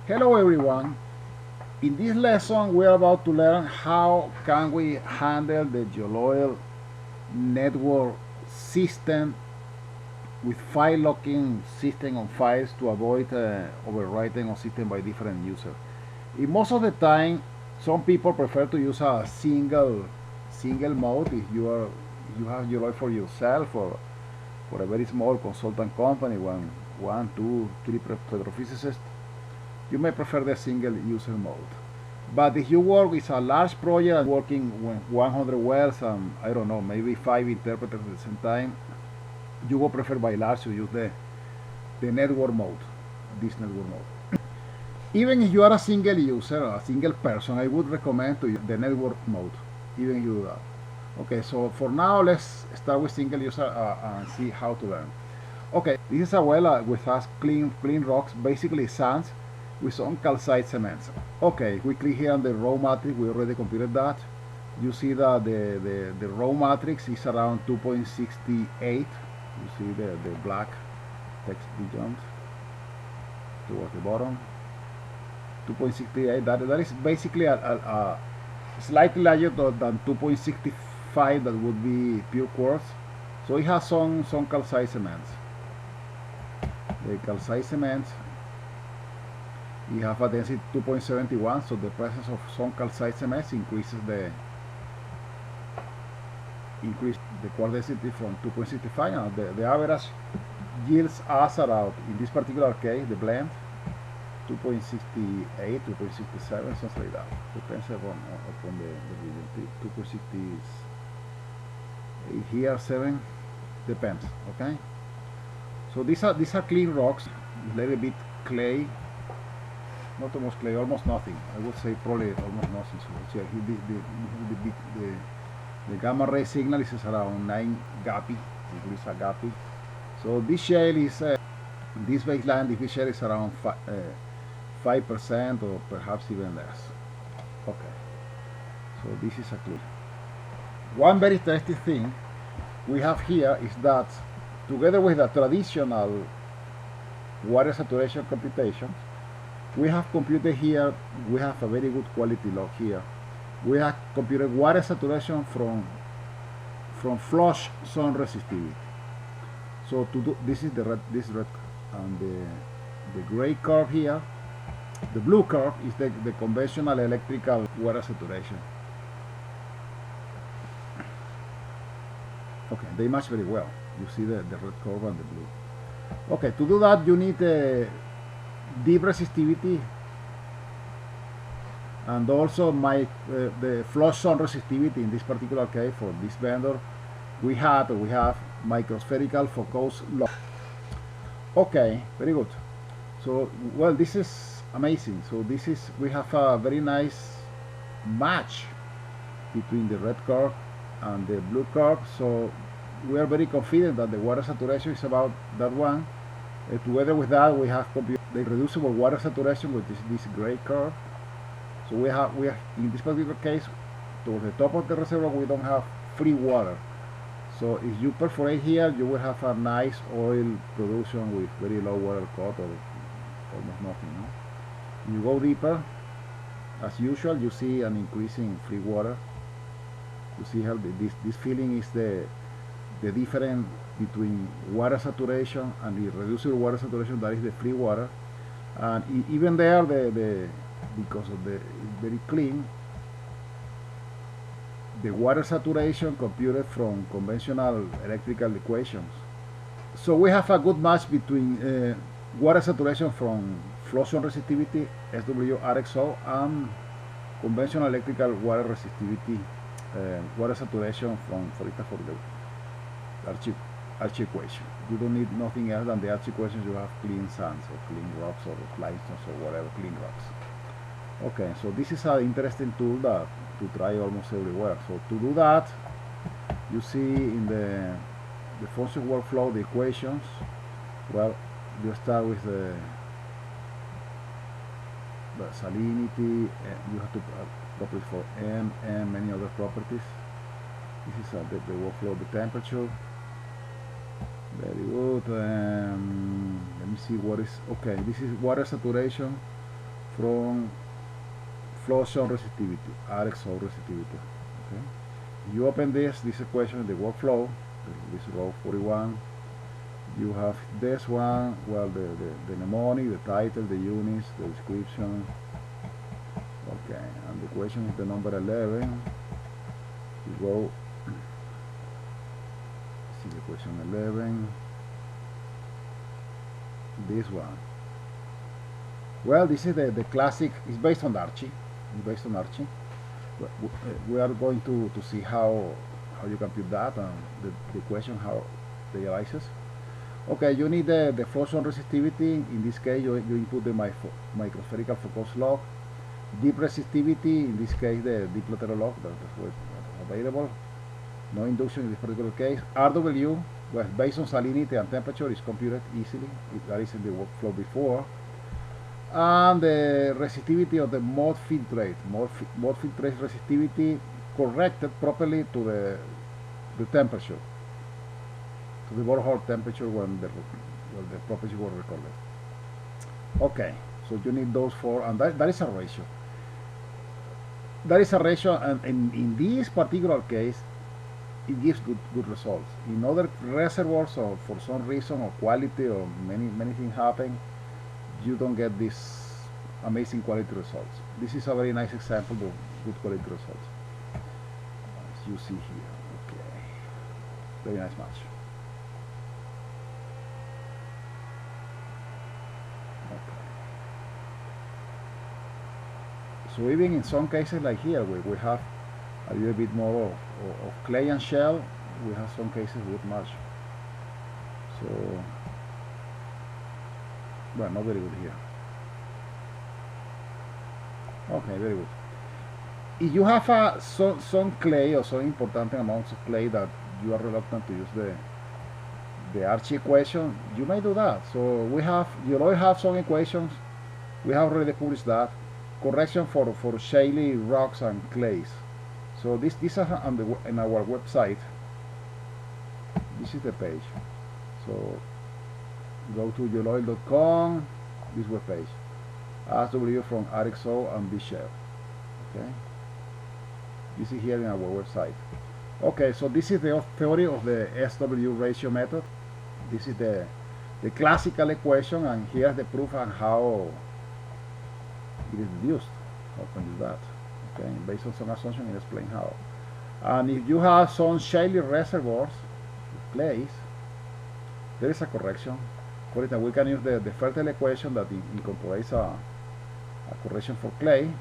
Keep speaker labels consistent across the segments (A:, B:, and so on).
A: Hello everyone. In this lesson we are about to learn how can we handle the GeolOil network system with file locking system on files to avoid overwriting on system by different users. In most of the time some people prefer to use a single mode if you have GeolOil for yourself or for a very small consultant company, one, two, three petrophysicists. You may prefer the single user mode. But if you work with a large project working with 100 wells and I don't know, maybe 5 interpreters at the same time, you will prefer by large to use the network mode, this network mode. Even if you are a single user, a single person, I would recommend to use the network mode, even if you do that. Okay, so for now, let's start with single user and see how to learn. Okay, this is a well with us clean rocks, basically sands, with some calcite cements. Okay, we click here on the raw matrix. We already computed that. You see that the raw matrix is around 2.68. You see the black text jumped towards the bottom. 2.68. That is basically a slightly larger than 2.65. That would be pure quartz. So it has some calcite cements. The calcite cements. You have a density 2.71, so the presence of some calcite cements increases the quartz density from 2.65, and the average yields us around, in this particular case, the blend 2.68, 2.67, something like that. Depends upon the region. 2.68 here, 7, depends. Okay. So these are clean rocks, a little bit clay. Not almost clay, almost nothing. I would say probably almost nothing. So the gamma ray signal is around 9 degrees agapi. So this shale is, this baseline, this shale is around 5% or perhaps even less. Okay, so this is a clue. One very interesting thing we have here is that together with the traditional water saturation computations, we have computed here, we have a very good quality log here. We have computed water saturation from flush zone resistivity. So to do this is this red and the gray curve here. The blue curve is the conventional electrical water saturation. Okay, they match very well. You see the red curve and the blue. Okay, to do that you need deep resistivity and also the flush zone resistivity. In this particular case for this vendor we have Micro-Resistivity focus log. Okay, very good. So well, this is amazing. So we have a very nice match between the red curve and the blue curve, so we are very confident that the water saturation is about that one. Together with that we have computed the reducible water saturation, which is this gray curve. So we have in this particular case, towards the top of the reservoir we don't have free water. So if you perforate here, you will have a nice oil production with very low water cut or almost nothing. No? You go deeper, as usual, you see an increase in free water. You see how this feeling is the difference between water saturation and the reducible water saturation, that is the free water. And even there, because of it's very clean, the water saturation computed from conventional electrical equations. So we have a good match between water saturation from flush zone resistivity, SW RXO, and conventional electrical water resistivity, water saturation from, for example, the Archie equation. You don't need nothing else than the Archie equations. You have clean sands or clean rocks or limestones or whatever, clean rocks. Okay, so this is an interesting tool that to try almost everywhere. So to do that, you see in the function workflow the equations. Well, you start with the salinity, you have to properties for M, many other properties. This is the workflow, the temperature. Very good. Let me see what is okay. This is water saturation from flow zone resistivity, RXO resistivity. Okay. You open this equation in the workflow, this row 41. You have this one, well, the mnemonic, the title, the units, the description. Okay, and the question is the number 11. You go, see the question 11. This one. Well, this is the classic. It's based on Archie. It's based on Archie. We are going to see how you compute that and the question how they arises. Okay, you need the flow zone resistivity. In this case, you input the microspherical focus log. Deep resistivity, in this case, the deep lateral log that's available. No induction in this particular case. RW, well, based on salinity and temperature, is computed easily. That is in the workflow before. And the resistivity of the mode filtrate. Mode filtrate resistivity corrected properly to the temperature, to the borehole temperature when the properties were recorded. Okay, so you need those four, and that is a ratio. That is a ratio, and in this particular case, it gives good results. In other reservoirs, or for some reason, or quality, or many things happen, you don't get this amazing quality results. This is a very nice example of good quality results, as you see here. Okay, very nice match. Okay. So even in some cases like here, where we have a little bit more of clay and shell, we have some cases with match. So, well, not very good here. Okay, very good. If you have some clay or some important amounts of clay that you are reluctant to use the Archie equation, you may do that. So we have, GeolOil have some equations. We have already published that. Correction for shaly rocks and clays. So this is in our website. This is the page. So go to geoloil.com, this webpage. SW from RXO and B-Shell. Okay. This is here in our website. Okay, so this is the theory of the SW ratio method. This is the classical equation, and here's the proof on how it is deduced. How can you do that? Okay, based on some assumption, I explain how. And if you have some shaly reservoirs with clays, there is a correction. For instance, we can use the fertile equation that incorporates a correction for clay,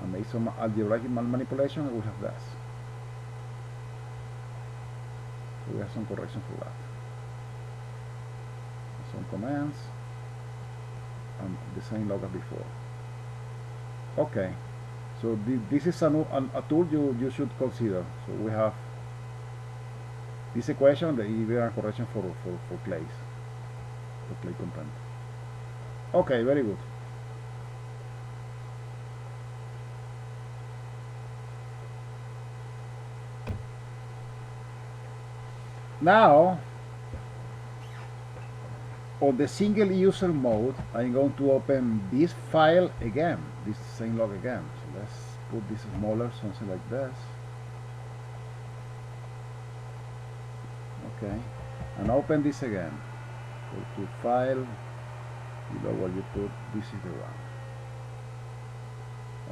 A: and make some algebraic manipulation, and we have this. So we have some correction for that. Some commands, and the same log as before. Okay, so this is a tool you should consider. So we have this equation, the EVR correction for clays, for clay content. Okay, very good. Now, on the single user mode, I'm going to open this file again, this same log again. So let's put this smaller, something like this. Okay, and open this again. Go to file, below what you put, this is the one.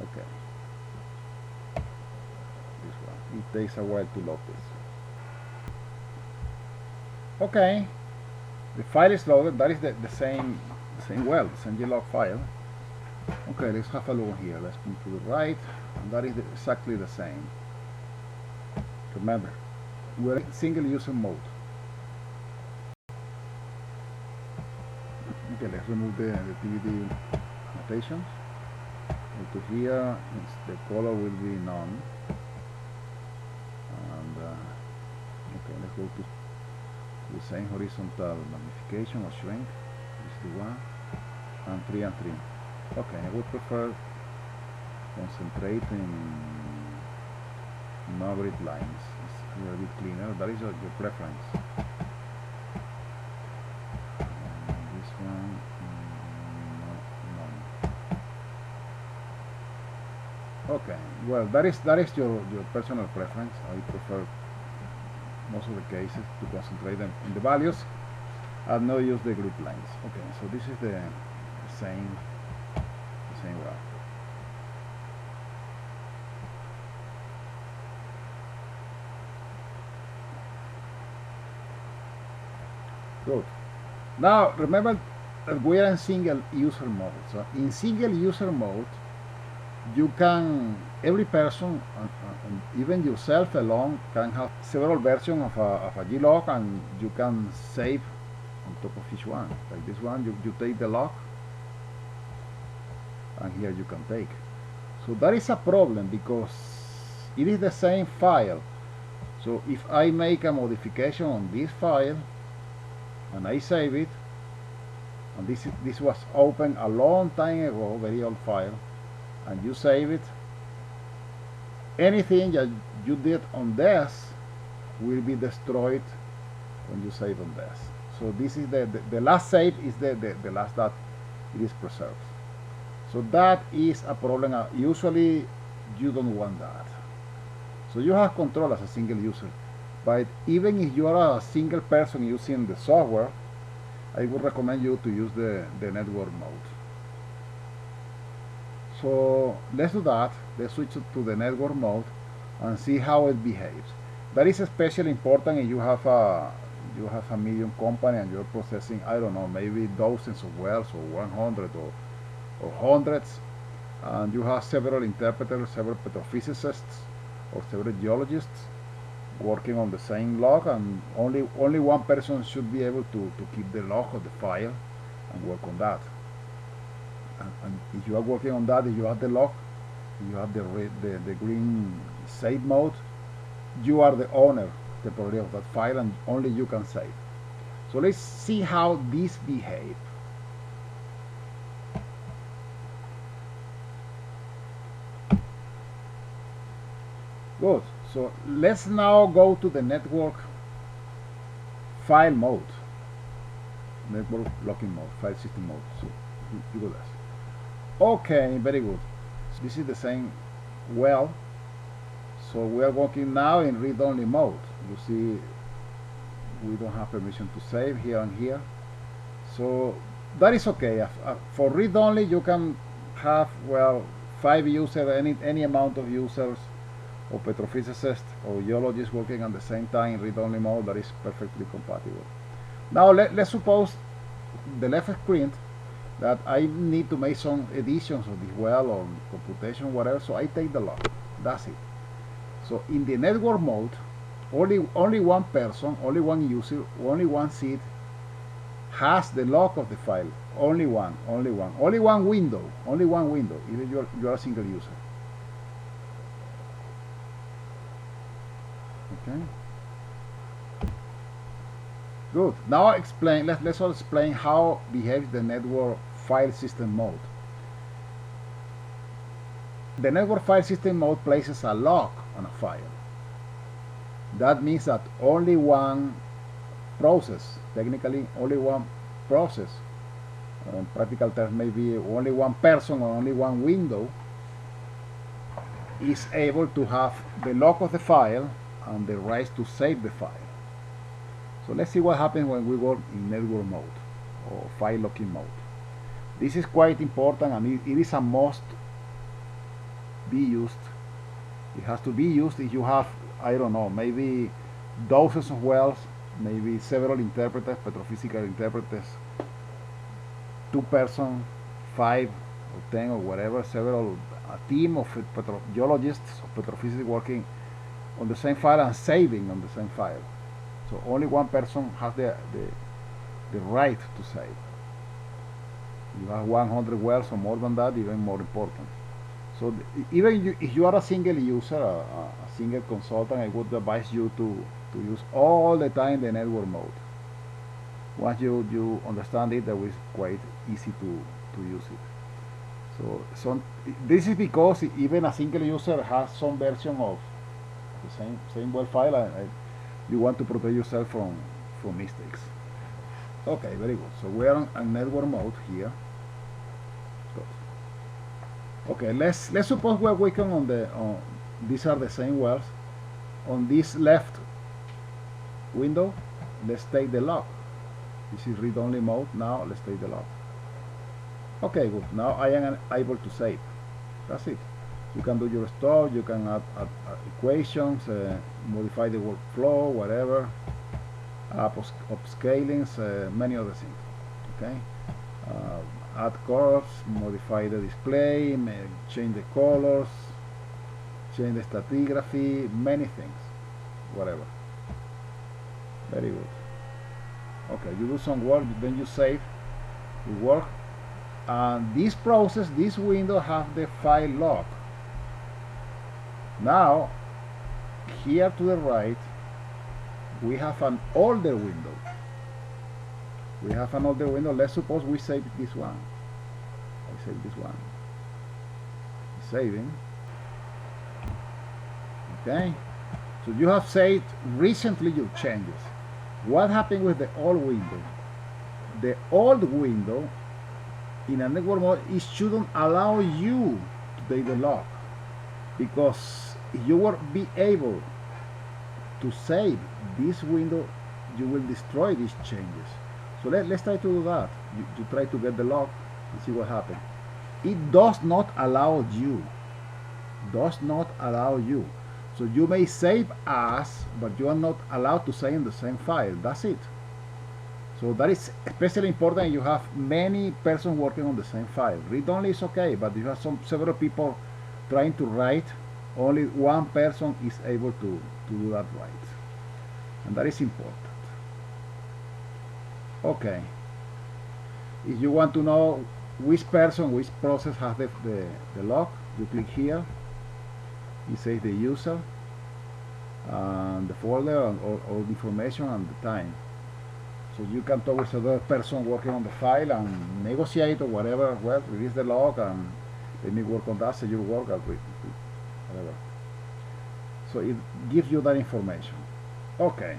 A: Okay, this one. It takes a while to load this. Okay, the file is loaded. That is the same GeolOil file. Okay, let's have a look here. Let's move to the right, and that is exactly the same. Remember, we're in single user mode. Okay, let's remove the TBD annotations. Go to here, the color will be none. And okay, let's go to the same horizontal magnification or shrink. This is the one, and 3 and 3. Okay, I would prefer concentrating no grid lines. It's a little bit cleaner. That is your preference. And this one, no. Okay, well, that is your personal preference. I prefer most of the cases to concentrate them in the values and not use the group lines. Okay, so this is the same graph. Good. Now remember that we are in single user mode. So in single user mode, you can, every person, even yourself alone, can have several versions of a G-log, and you can save on top of each one. Like this one, you take the log, and here you can take. So that is a problem because it is the same file. So if I make a modification on this file and I save it, and this was open a long time ago, very old file, and you save it, anything that you did on this will be destroyed when you save on this. So this is the last save is the last that it is preserved. So that is a problem. Usually you don't want that. So you have control as a single user. But even if you are a single person using the software, I would recommend you to use the network mode. So let's do that. Let's switch to the network mode and see how it behaves. That is especially important if you have a medium company and you're processing, I don't know, maybe dozens of wells or 100 or hundreds, and you have several interpreters, several petrophysicists or several geologists working on the same log, and only one person should be able to keep the log of the file and work on that. And if you are working on that, if you have the log, you have the green save mode, you are the owner temporarily of that file, and only you can save. So let's see how these behave. Good. So let's now go to the network file mode, network locking mode, file system mode. So you go this. Okay, very good. So this is the same well. So we are working now in read-only mode. You see, we don't have permission to save here and here. So that is okay. For read-only, you can have, well, 5 users, any amount of users, or petrophysicists or geologists working at the same time in read-only mode. That is perfectly compatible. Now let's suppose the left screen that I need to make some additions of this well or computation, whatever, so I take the log. That's it. So in the network mode, only one person, only one user, only one seed has the log of the file. Only one window, even you're a single user. Okay. Good. Now explain. Let's all explain how behaves the network file system mode. The network file system mode places a lock on a file. That means that only one process, technically only one process, in practical terms maybe only one person or only one window, is able to have the lock of the file and the rights to save the file. So let's see what happens when we work in network mode or file locking mode. This is quite important, and it is a must be used. It has to be used if you have, I don't know, maybe dozens of wells, maybe several interpreters, petrophysical interpreters, 2 person, 5 or 10 or whatever, a team of geologists or petrophysics working on the same file and saving on the same file. So only one person has the right to save. You have 100 wells or more than that, even more important. So even if you are a single user, a single consultant, I would advise you to use all the time the network mode. Once you understand it, that is quite easy to use it. So this is because even a single user has some version of the same well file, and you want to protect yourself from mistakes. Okay, very good. So we are on network mode here. Good. Okay, let's suppose we're working on these are the same wells. On this left window, let's take the log. This is read-only mode. Now let's take the log. Okay, good. Now I am able to save. That's it. You can do your stuff. You can add equations, modify the workflow, whatever, upscalings, many other things. Okay. Add curves, modify the display, change the colors, change the stratigraphy, many things, whatever. Very good. Okay, you do some work, then you save the work. And this process, this window have the file log. Now, here to the right, we have an older window. We have an older window. Let's suppose we save this one. I save this one. Saving. Okay. So you have saved recently your changes. What happened with the old window? The old window in a network mode, it shouldn't allow you to take the log, because if you will be able to save this window, you will destroy these changes. So let's try to do that. You try to get the log and see what happens. It does not allow you. Does not allow you. So you may save as, but you are not allowed to save in the same file. That's it. So that is especially important if you have many persons working on the same file. Read-only is okay, but if you have several people trying to write, only one person is able to do that right. And that is important. Okay. If you want to know which person, which process has the log, you click here. It says the user, and the folder, and all the information and the time. So you can talk with another person working on the file and negotiate or whatever. Well, release the log and let me work on that, so you work out with whatever. So it gives you that information. Okay.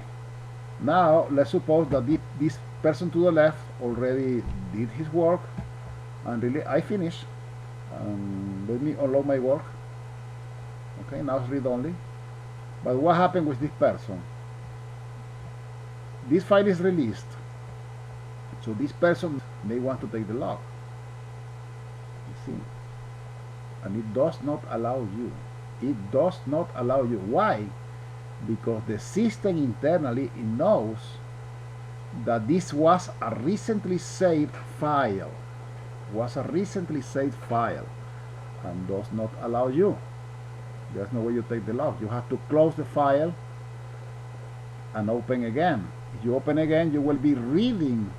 A: Now let's suppose that this person to the left already did his work, and really I finished. Let me unload my work. Okay, now it's read only. But what happened with this person? This file is released, so this person may want to take the log. You see, and it does not allow you. It does not allow you. Why? Because the system internally, it knows that this was a recently saved file. Was a recently saved file, and does not allow you. There's no way you take the log. You have to close the file and open again. If you open again, you will be reading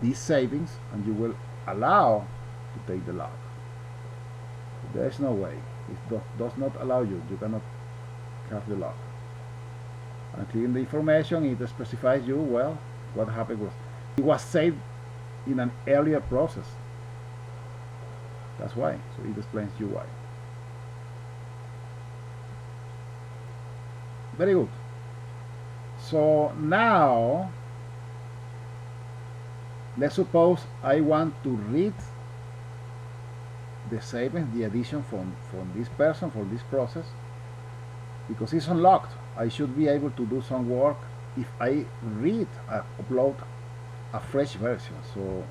A: these savings and you will allow to take the log. There is no way. It does not allow you. You cannot have the log. And clicking the information, it specifies you, well, what happened was it was saved in an earlier process. That's why. So it explains you why. Very good. So now, let's suppose I want to read the savings, the addition from this person, for this process, because it's unlocked. I should be able to do some work if I read, upload a fresh version. So,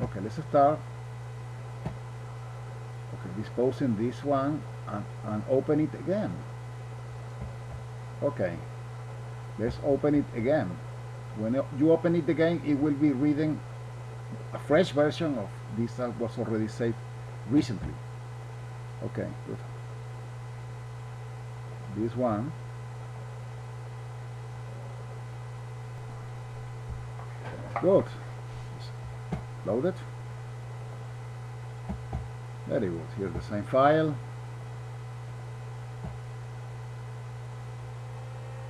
A: okay, let's start. Okay, disposing this one and open it again. Okay, let's open it again. When you open it again, it will be reading a fresh version of this that was already saved recently. Okay, good. This one. Good. Load it. Very good. Here's the same file.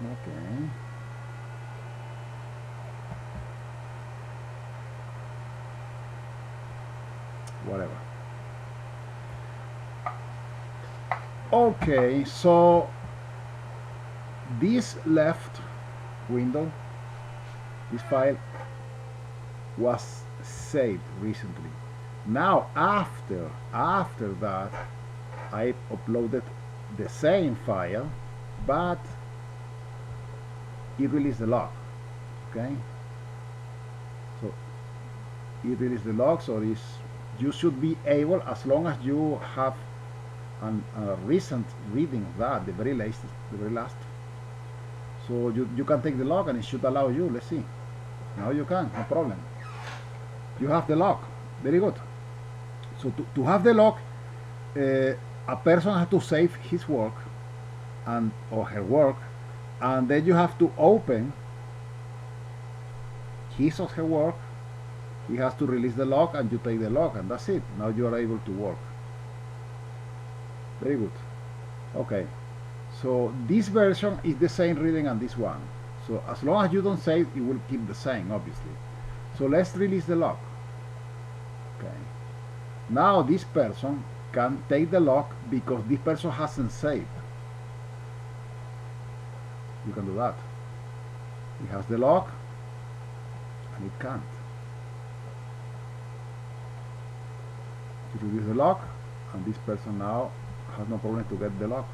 A: Okay. Whatever. Okay, so this left window, this file was saved recently. Now after that, I uploaded the same file, but it released the log. Okay, so it released the log. So you should be able, as long as you have a recent reading of that, the very last. So you can take the log and it should allow you. Let's see. Now you can, no problem. You have the log. Very good. So to have the log, a person has to save his work or her work, and then you have to open his or her work. He has to release the log and you take the log, and that's it. Now you are able to work. Very good. Okay, so this version is the same reading as this one. So as long as you don't save, it will keep the same, obviously. So let's release the log. Okay. Now this person can take the log because this person hasn't saved. You can do that. It has the log and it can't. You release the log and this person now has no problem to get the log.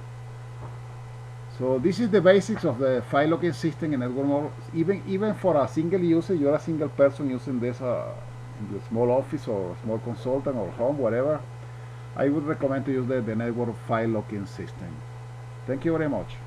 A: So this is the basics of the file logging system in network model. Even for a single user, you're a single person using this in your small office or small consultant or home, whatever, I would recommend to use the network file logging system. Thank you very much.